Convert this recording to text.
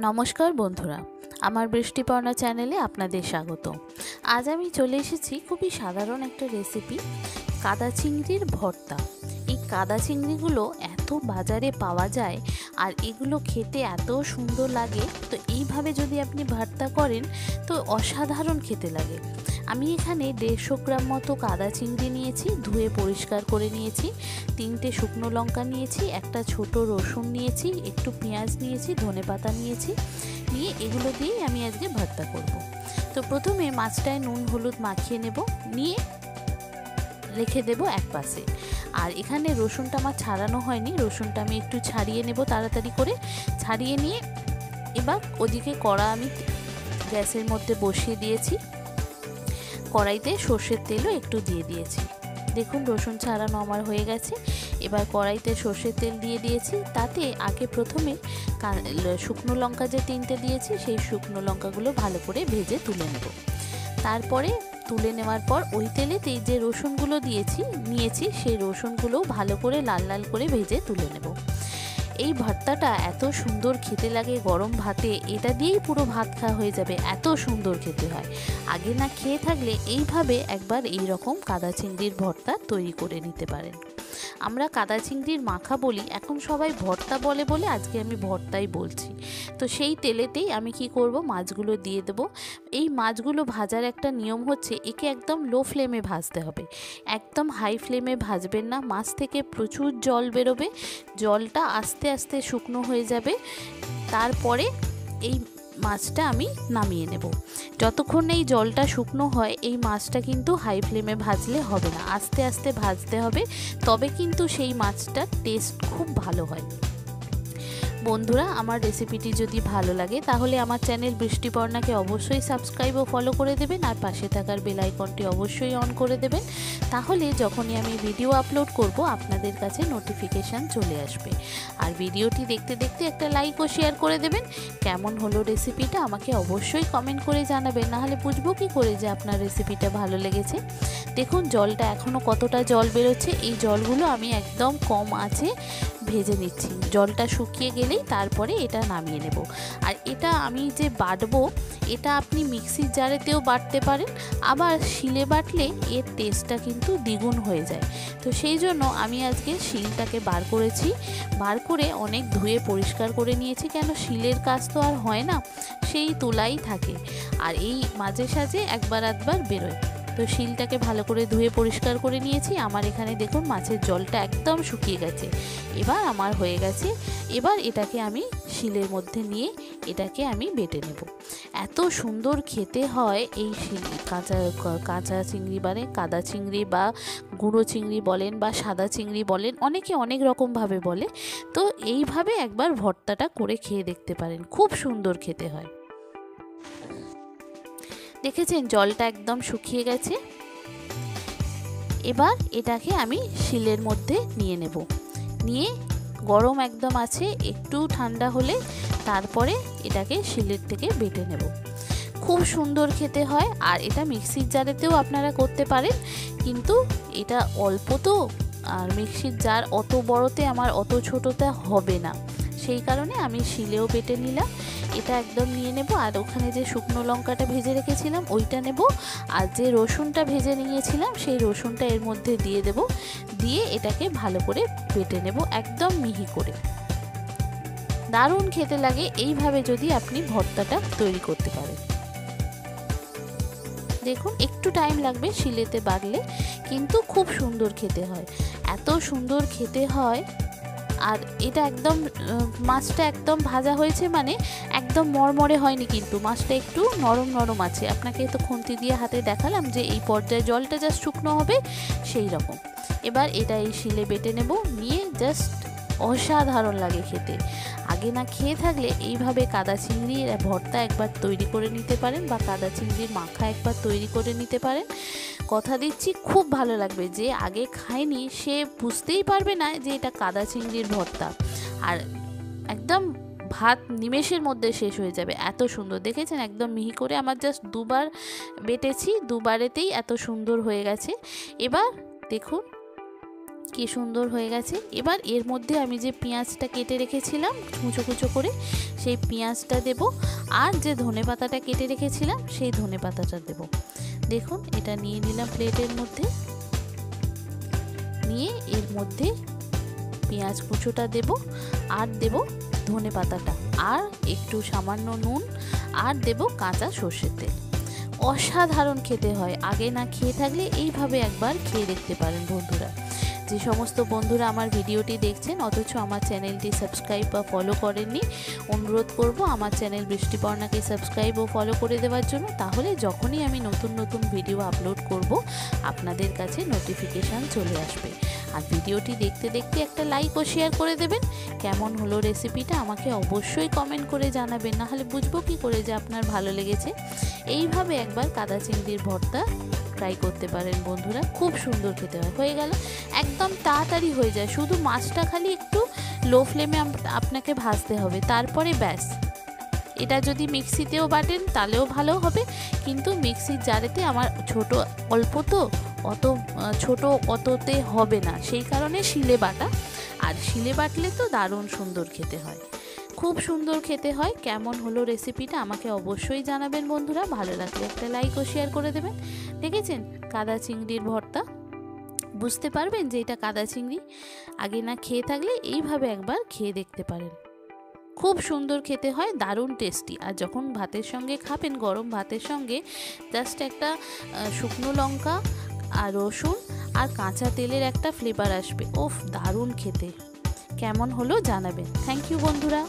নমস্কার বন্ধুরা, আমার বৃষ্টিপর্ণা চ্যানেলে আপনাদের স্বাগত। আজ আমি চলে এসেছি খুবই সাধারণ একটা রেসিপি, কাদা চিংড়ির ভর্তা। এই কাদা চিংড়িগুলো এত বাজারে পাওয়া যায় আর এগুলো খেতে এত সুন্দর লাগে, তো এইভাবে যদি আপনি ভর্তা করেন তো অসাধারণ খেতে লাগে। আমি এখানে 150 গ্রাম মতো কাদা চিংড়ি নিয়েছি, ধুয়ে পরিষ্কার করে নিয়েছি। 3টে শুকনো লঙ্কা নিয়েছি, একটা ছোট রসুন নিয়েছি, একটু পেঁয়াজ নিয়েছি, ধনেপাতা নিয়েছি। নিয়ে এগুলো দিয়েই আমি আজকে ভর্তা করব। তো প্রথমে মাছটায় নুন হলুদ মাখিয়ে নেব, নিয়ে রেখে দেব এক পাশে। আর এখানে রসুনটা আমার ছাড়ানো হয়নি, রসুনটা আমি একটু ছাড়িয়ে নেব তাড়াতাড়ি করে। ছাড়িয়ে নিয়ে এবার ওদিকে কড়া আমি গ্যাসের মধ্যে বসিয়ে দিয়েছি। কড়াইতে সর্ষের তেলও একটু দিয়ে দিয়েছি। দেখুন রসুন ছাড়ানো আমার হয়ে গেছে। এবার কড়াইতে সর্ষের তেল দিয়ে দিয়েছি, তাতে আগে প্রথমে শুকনো লঙ্কা যে 3টে দিয়েছি সেই শুকনো লঙ্কাগুলো ভালো করে ভেজে তুলে নেব। তারপরে তুলে নেওয়ার পর ওই তেলেতেই যে রসুনগুলো নিয়েছি সেই রসুনগুলোও ভালো করে লাল লাল করে ভেজে তুলে নেব। এই ভর্তাটা এত সুন্দর খেতে লাগে গরম ভাতে, এটা দিয়েই পুরো ভাত খাওয়া হয়ে যাবে, এত সুন্দর খেতে হয়। আগে না খেয়ে থাকলে এইভাবে একবার এই রকম কাদা চিংড়ির ভর্তা তৈরি করে নিতে পারেন। আমরা কাদা চিংড়ির মাখা বলি, এখন সবাই ভর্তা বলে বলে আজকে আমি ভর্তাই বলছি। তো সেই তেলেতেই আমি কি করব, মাছগুলো দিয়ে দেবো। এই মাছগুলো ভাজার একটা নিয়ম হচ্ছে, একে একদম লো ফ্লেমে ভাজতে হবে, একদম হাই ফ্লেমে ভাজবেন না। মাছ থেকে প্রচুর জল বেরোবে, জলটা আস্তে আস্তে শুকনো হয়ে যাবে। তারপরে এই মাছটা আমি নামিয়ে নেব। যতক্ষণ এই জলটা শুকনো হয় এই মাছটা কিন্তু হাই ফ্লেমে ভাজলে হবে না, আস্তে আস্তে ভাজতে হবে, তবে কিন্তু সেই মাছটার টেস্ট খুব ভালো হয়। বন্ধুরা, আমার রেসিপিটি যদি ভালো লাগে তাহলে আমার চ্যানেল বৃষ্টিপর্ণাকে অবশ্যই সাবস্ক্রাইব ও ফলো করে দেবেন, আর পাশে থাকার বেল আইকনটি অবশ্যই অন করে দেবেন। তাহলে যখনই আমি ভিডিও আপলোড করব আপনাদের কাছে নোটিফিকেশান চলে আসবে। আর ভিডিওটি দেখতে দেখতে একটা লাইক ও শেয়ার করে দেবেন। কেমন হলো রেসিপিটা আমাকে অবশ্যই কমেন্ট করে জানাবেন, নাহলে বুঝবো কী করে যে আপনার রেসিপিটা ভালো লেগেছে। দেখুন জলটা এখনও কতটা জল বেরোচ্ছে, এই জলগুলো আমি একদম কম আঁচে ভেজে নিচ্ছি। জলটা শুকিয়ে গেলেই তারপরে এটা নামিয়ে নেব। আর এটা আমি যে বাটবো, এটা আপনি মিক্সির জারেতেও বাটতে পারেন, আবার শিলে বাটলে এর টেস্টটা কিন্তু দ্বিগুণ হয়ে যায়। তো সেই জন্য আমি আজকে শিলটাকে বার করেছি, বার করে অনেক ধুয়ে পরিষ্কার করে নিয়েছি, কেন শিলের কাজ তো আর হয় না, সেই তোলাই থাকে, আর এই মাঝে সাঝে একবার আধবার বেরোয়। তো শিলটাকে ভালো করে ধুয়ে পরিষ্কার করে নিয়েছি। আমার এখানে দেখুন মাছের জলটা একদম শুকিয়ে গেছে, এবার আমার হয়ে গেছে। এবার এটাকে আমি শিলের মধ্যে নিয়ে এটাকে আমি বেটে নেব। এত সুন্দর খেতে হয় এই কাঁচা চিংড়ি, মানে কাদা চিংড়ি বা গুঁড়ো চিংড়ি বলেন বা সাদা চিংড়ি বলেন, অনেকে অনেক রকমভাবে বলে। তো এইভাবে একবার ভর্তাটা করে খেয়ে দেখতে পারেন, খুব সুন্দর খেতে হয়। দেখেছেন জলটা একদম শুকিয়ে গেছে। এবার এটাকে আমি শিলের মধ্যে নিয়ে নেব, নিয়ে গরম একদম আছে, একটু ঠান্ডা হলে তারপরে এটাকে শিলের থেকে বেটে নেব। খুব সুন্দর খেতে হয়। আর এটা মিক্সির জারেতেও আপনারা করতে পারেন, কিন্তু এটা অল্প তো, আর মিক্সির জার অত বড়তে আমার অত ছোটোতে হবে না, সেই কারণে আমি শিলেও বেটে নিলাম। এটা একদম নিয়ে নেব। আর ওখানে যে শুকনো লঙ্কাটা ভেজে রেখেছিলাম ওইটা নেব, আর যে রসুনটা ভেজে নিয়েছিলাম সেই রসুনটা এর মধ্যে দিয়ে দেব, দিয়ে এটাকে ভালো করে বেটে নেব একদম মিহি করে। দারুণ খেতে লাগে এইভাবে যদি আপনি ভর্তাটা তৈরি করতে পারেন। দেখুন একটু টাইম লাগবে শিলেতে বাটলে, কিন্তু খুব সুন্দর খেতে হয়, এত সুন্দর খেতে হয়। আর এটা একদম মাছটা একদম ভাজা হয়েছে, মানে একদম মরমরে হয়নি, কিন্তু মাছটা একটু নরম নরম আছে। আপনাকে তো খুন্তি দিয়ে হাতে দেখালাম যে এই পর্যায়ে জলটা জাস্ট শুকনো হবে সেই রকম। এবার এটা এই শিলে বেটে নেব, নিয়ে জাস্ট অসাধারণ লাগে খেতে। আগে না খেয়ে থাকলে এইভাবে কাদা চিংড়ির ভর্তা একবার তৈরি করে নিতে পারেন, বা কাদা চিংড়ির মাখা একবার তৈরি করে নিতে পারেন। কথা দিচ্ছি খুব ভালো লাগবে, যে আগে খায়নি সে বুঝতেই পারবে না যে এটা কাদা চিংড়ির ভর্তা। আর একদম ভাত নিমেষের মধ্যে শেষ হয়ে যাবে, এত সুন্দর। দেখেছেন একদম মিহি করে, আমার জাস্ট দুবার বেটেছি, দুবারেতেই এত সুন্দর হয়ে গেছে। এবার দেখুন কি সুন্দর হয়ে গেছে। এবার এর মধ্যে আমি যে পেঁয়াজটা কেটে রেখেছিলাম কুচো কুচো করে, সেই পেঁয়াজটা দেব, আর যে ধনেপাতাটা কেটে রেখেছিলাম সেই ধনেপাতাটা দেব। দেখুন এটা নিয়ে নিলাম প্লেটের মধ্যে, নিয়ে এর মধ্যে পেঁয়াজ কুচোটা দেব, আর দেব ধনেপাতাটা, আর একটু সামান্য নুন, আর দেব কাঁচা সর্ষের তেল। অসাধারণ খেতে হয়। আগে না খেয়ে থাকলে এইভাবে একবার খেয়ে দেখতে পারেন বন্ধুরা। যে সমস্ত বন্ধুরা আমার ভিডিওটি দেখছেন অথচ আমার চ্যানেলটি সাবস্ক্রাইব বা ফলো করেননি, অনুরোধ করব আমার চ্যানেল বৃষ্টিপর্ণাকে সাবস্ক্রাইব ও ফলো করে দেওয়ার জন্য। তাহলে যখনই আমি নতুন নতুন ভিডিও আপলোড করব আপনাদের কাছে নোটিফিকেশান চলে আসবে। আর ভিডিওটি দেখতে দেখতে একটা লাইক ও শেয়ার করে দেবেন। কেমন হলো রেসিপিটা আমাকে অবশ্যই কমেন্ট করে জানাবেন, নাহলে বুঝবো কী করে যে আপনার ভালো লেগেছে। এইভাবে একবার কাদা চিংড়ির ভর্তা ট্রাই করতে পারেন বন্ধুরা, খুব সুন্দর খেতে হয়। হয়ে গেল, একদম তাড়াতাড়ি হয়ে যায়, শুধু মাছটা খালি একটু লো ফ্লেমে আপনাকে ভাজতে হবে, তারপরে ব্যাস। এটা যদি মিক্সিতেও বাটেন তাহলেও ভালো হবে, কিন্তু মিক্সির জারেতে আমার ছোট অল্প তো, অত ছোট অততে হবে না, সেই কারণে শিলে বাটা। আর শিলে বাটলে তো দারুণ সুন্দর খেতে হয়, খুব সুন্দর খেতে হয়। কেমন হলো রেসিপিটা আমাকে অবশ্যই জানাবেন বন্ধুরা। ভালো লাগলে একটা লাইক ও শেয়ার করে দেবেন। দেখেছেন কাদা চিংড়ির ভর্তা, বুঝতে পারবেন যে এটা কাদা চিংড়ি। আগে না খেয়ে থাকলে এইভাবে একবার খেয়ে দেখতে পারেন, খুব সুন্দর খেতে হয়, দারুণ টেস্টি। আর যখন ভাতের সঙ্গে খাবেন, গরম ভাতের সঙ্গে, জাস্ট একটা শুকনো লঙ্কা আর রসুন আর কাঁচা তেলের একটা ফ্লেভার আসবে, ওফ দারুণ খেতে। কেমন হলো জানাবেন। থ্যাংক ইউ বন্ধুরা।